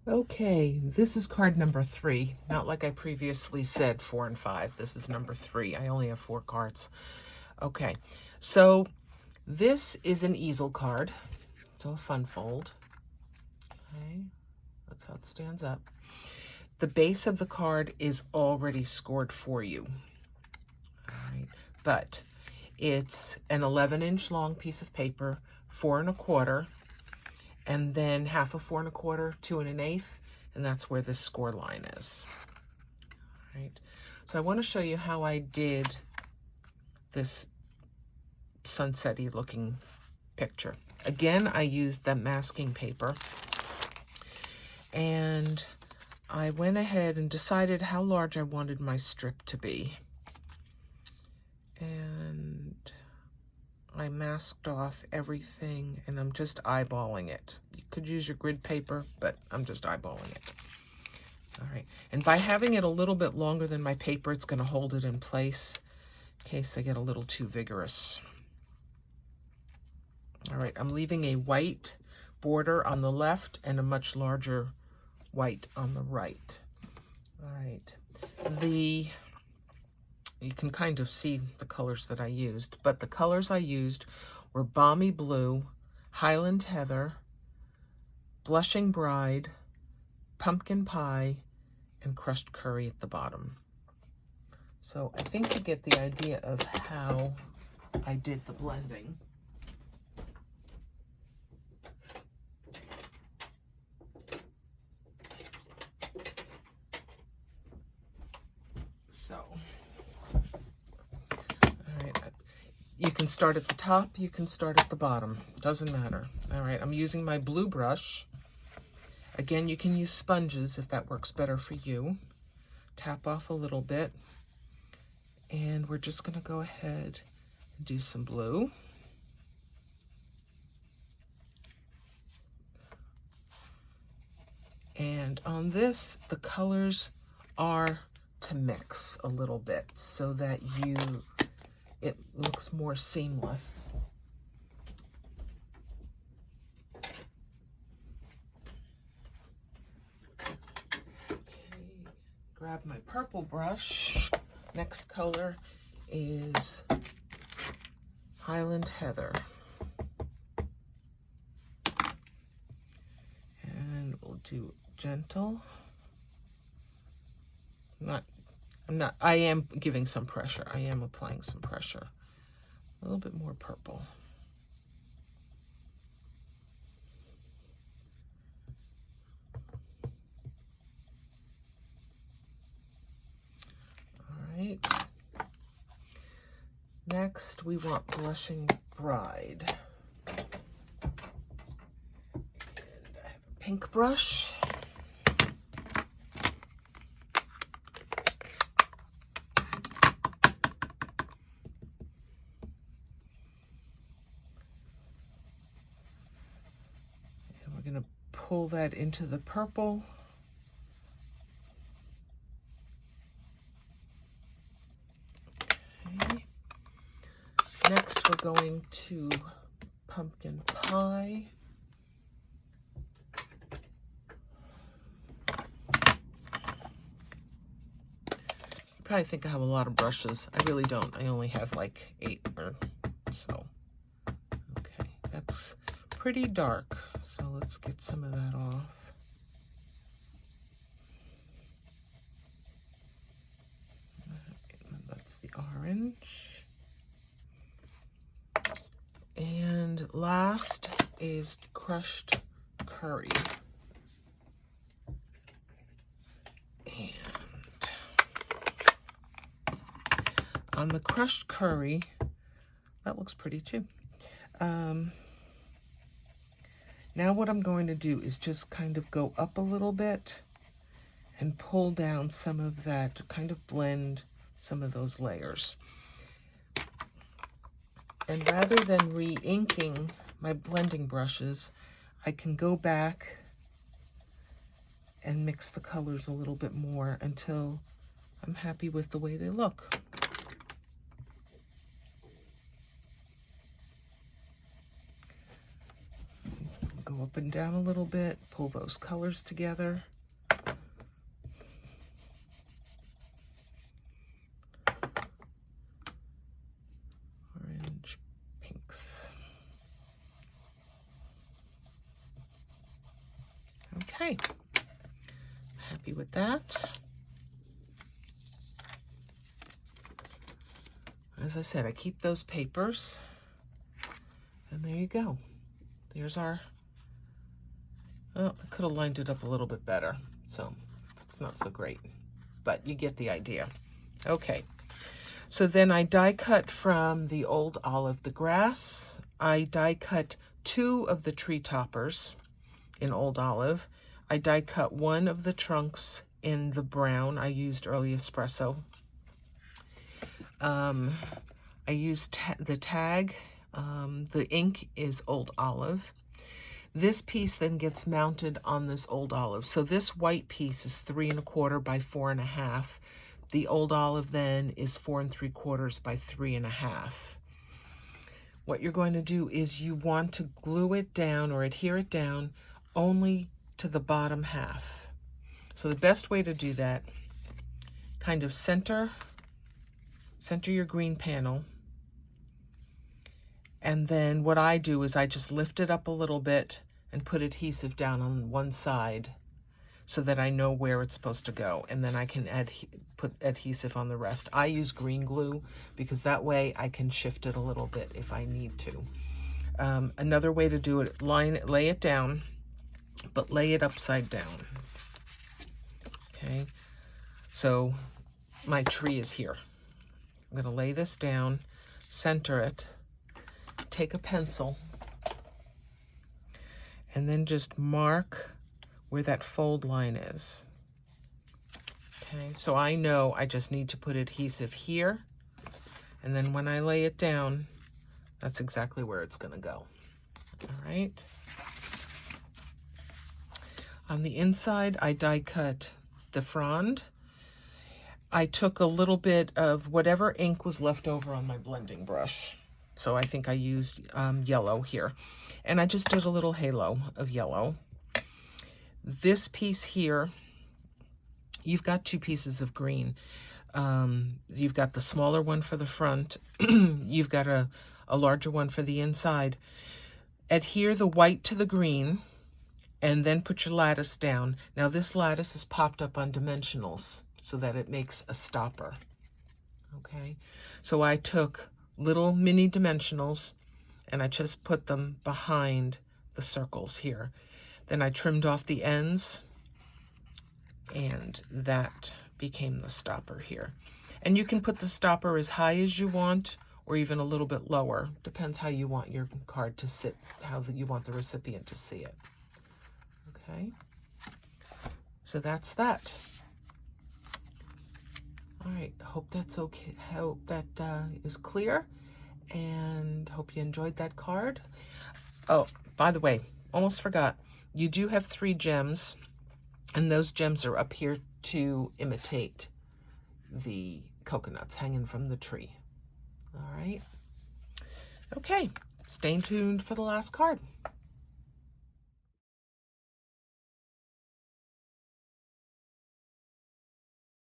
Okay, this is card number 3. Not like I previously said 4 and 5. This is number 3. I only have 4 cards. Okay, so this is an easel card. So a fun fold. Okay, that's how it stands up. The base of the card is already scored for you. All right, but it's an 11-inch long piece of paper, 4 1/4, and then half of 4 1/4, 2 1/8, and that's where this score line is. All right, so I want to show you how I did this sunset-y looking picture. Again, I used the masking paper, and I went ahead and decided how large I wanted my strip to be. And I masked off everything, and I'm just eyeballing it. You could use your grid paper, but I'm just eyeballing it. All right, and by having it a little bit longer than my paper, it's going to hold it in place in case I get a little too vigorous. All right, I'm leaving a white border on the left and a much larger white on the right. All right, you can kind of see the colors that I used, but the colors I used were Balmy Blue, Highland Heather, Blushing Bride, Pumpkin Pie, and Crushed Curry at the bottom. So I think you get the idea of how I did the blending. So, all right, you can start at the top, you can start at the bottom, doesn't matter. All right, I'm using my blue brush. Again, you can use sponges if that works better for you. Tap off a little bit, and we're just gonna go ahead and do some blue. And on this, the colors are to mix a little bit so that it looks more seamless. Okay, grab my purple brush. Next color is Highland Heather. And we'll do gentle. I am giving some pressure. I am applying some pressure. A little bit more purple. All right. Next, we want Blushing Bride. And I have a pink brush. Going to pull that into the purple. Okay. Next, we're going to Pumpkin Pie. You probably think I have a lot of brushes. I really don't. I only have like 8 or so. Okay, that's pretty dark. So let's get some of that off. That's the orange. And last is Crushed Curry. And on the Crushed Curry, that looks pretty too. Now what I'm going to do is just kind of go up a little bit and pull down some of that to kind of blend some of those layers. And rather than re-inking my blending brushes, I can go back and mix the colors a little bit more until I'm happy with the way they look. Go up and down a little bit, pull those colors together. Orange, pinks. Okay, happy with that. As I said, I keep those papers, and there you go. There's our, oh, I could have lined it up a little bit better, so it's not so great, but you get the idea. Okay, so then I die cut from the old olive the grass. I die cut 2 of the tree toppers in old olive. I die cut 1 of the trunks in the brown. I used early espresso. I used the tag. The ink is old olive. This piece then gets mounted on this old olive. So this white piece is 3 1/4 by 4 1/2. The old olive then is 4 3/4 by 3 1/2. What you're going to do is you want to glue it down or adhere it down only to the bottom half. So the best way to do that, kind of center your green panel. And then what I do is I just lift it up a little bit and put adhesive down on one side so that I know where it's supposed to go. And then I can put adhesive on the rest. I use green glue because that way I can shift it a little bit if I need to. Another way to do it, lay it down, but lay it upside down. Okay, so my tree is here. I'm gonna lay this down, center it, take a pencil, and then just mark where that fold line is. Okay, so I know I just need to put adhesive here, and then when I lay it down, that's exactly where it's gonna go. All right. On the inside, I die cut the frond. I took a little bit of whatever ink was left over on my blending brush. So I think I used yellow here. And I just did a little halo of yellow. This piece here, you've got 2 pieces of green. You've got the smaller one for the front. You've got a larger one for the inside. Adhere the white to the green and then put your lattice down. Now this lattice is popped up on dimensionals so that it makes a stopper. Okay, so I took little mini dimensionals and I just put them behind the circles here. Then I trimmed off the ends and that became the stopper here. And you can put the stopper as high as you want or even a little bit lower. Depends how you want your card to sit, how you want the recipient to see it. Okay, so that's that. All right, hope that's okay. Hope that is clear, and hope you enjoyed that card. Oh, by the way, almost forgot. You do have 3 gems, and those gems are up here to imitate the coconuts hanging from the tree. All right. Okay, stay tuned for the last card.